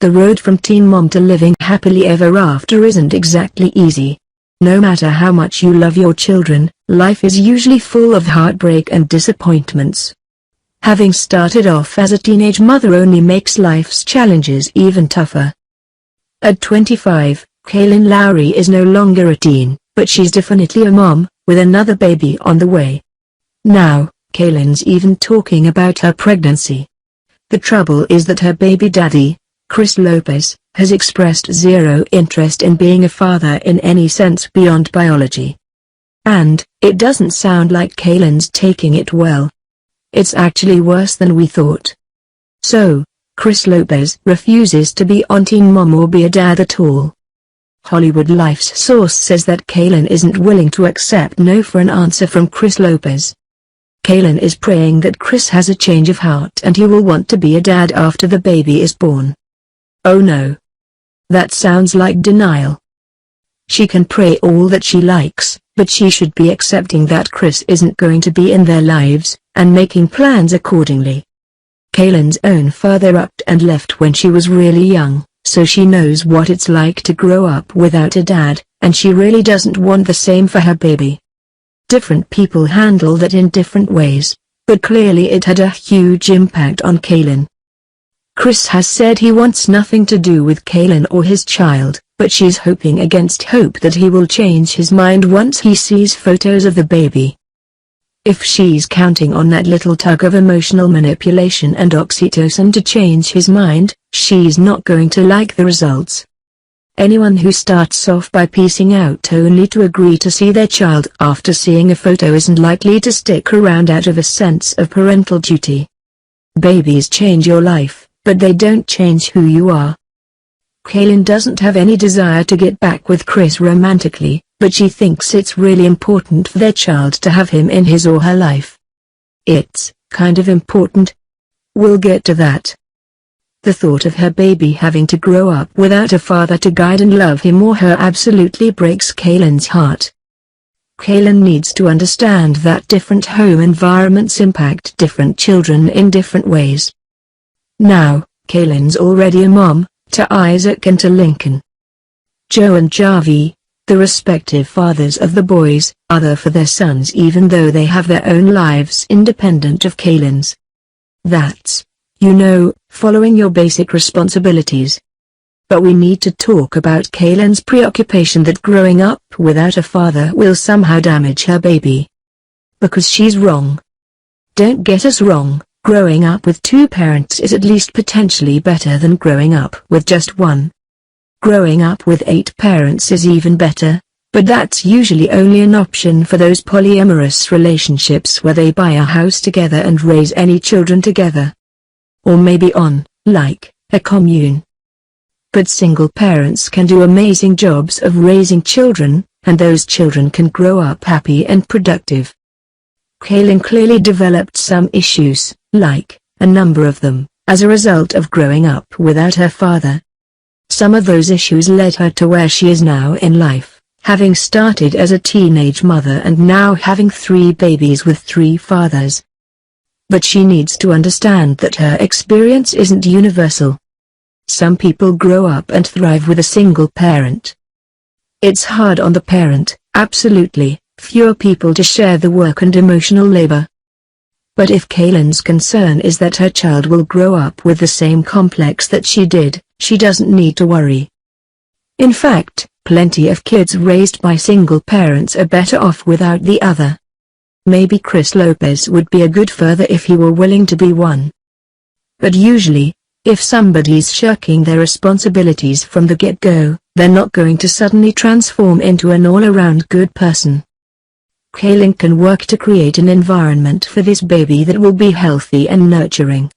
The road from teen mom to living happily ever after isn't exactly easy. No matter how much you love your children, life is usually full of heartbreak and disappointments. Having started off as a teenage mother only makes life's challenges even tougher. At 25, Kailyn Lowry is no longer a teen, but she's definitely a mom, with another baby on the way. Now, Kailyn's even talking about her pregnancy. The trouble is that her baby daddy, Chris Lopez, has expressed zero interest in being a father in any sense beyond biology. And, it doesn't sound like Kailyn's taking it well. It's actually worse than we thought. So, Chris Lopez refuses to be on teen mom or be a dad at all. Hollywood Life's source says that Kailyn isn't willing to accept no for an answer from Chris Lopez. Kailyn is praying that Chris has a change of heart and he will want to be a dad after the baby is born. Oh no. That sounds like denial. She can pray all that she likes, but she should be accepting that Chris isn't going to be in their lives, and making plans accordingly. Kailyn's own father upped and left when she was really young, so she knows what it's like to grow up without a dad, and she really doesn't want the same for her baby. Different people handle that in different ways, but clearly it had a huge impact on Kailyn. Chris has said he wants nothing to do with Kailyn or his child, but she's hoping against hope that he will change his mind once he sees photos of the baby. If she's counting on that little tug of emotional manipulation and oxytocin to change his mind, she's not going to like the results. Anyone who starts off by piecing out only to agree to see their child after seeing a photo isn't likely to stick around out of a sense of parental duty. Babies change your life, but they don't change who you are. Kailyn doesn't have any desire to get back with Chris romantically, but she thinks it's really important for their child to have him in his or her life. It's kind of important. We'll get to that. The thought of her baby having to grow up without a father to guide and love him or her absolutely breaks Kailyn's heart. Kailyn needs to understand that different home environments impact different children in different ways. Now, Kailyn's already a mom, to Isaac and to Lincoln. Joe and Javi, the respective fathers of the boys, are there for their sons even though they have their own lives independent of Kailyn's. That's, following your basic responsibilities. But we need to talk about Kailyn's preoccupation that growing up without a father will somehow damage her baby. Because she's wrong. Don't get us wrong, growing up with two parents is at least potentially better than growing up with just one. Growing up with 8 parents is even better, but that's usually only an option for those polyamorous relationships where they buy a house together and raise any children together. Or maybe on, like, a commune. But single parents can do amazing jobs of raising children, and those children can grow up happy and productive. Kailyn clearly developed some issues, like, a number of them, as a result of growing up without her father. Some of those issues led her to where she is now in life, having started as a teenage mother and now having 3 babies with 3 fathers. But she needs to understand that her experience isn't universal. Some people grow up and thrive with a single parent. It's hard on the parent, absolutely, fewer people to share the work and emotional labor. But if Kailyn's concern is that her child will grow up with the same complex that she did, she doesn't need to worry. In fact, plenty of kids raised by single parents are better off without the other. Maybe Chris Lopez would be a good father if he were willing to be one. But usually, if somebody's shirking their responsibilities from the get-go, they're not going to suddenly transform into an all-around good person. Kailyn can work to create an environment for this baby that will be healthy and nurturing.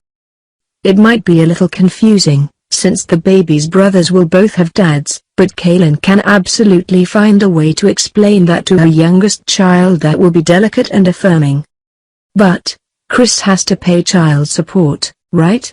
It might be a little confusing, since the baby's brothers will both have dads, but Kailyn can absolutely find a way to explain that to her youngest child that will be delicate and affirming. But, Chris has to pay child support, right?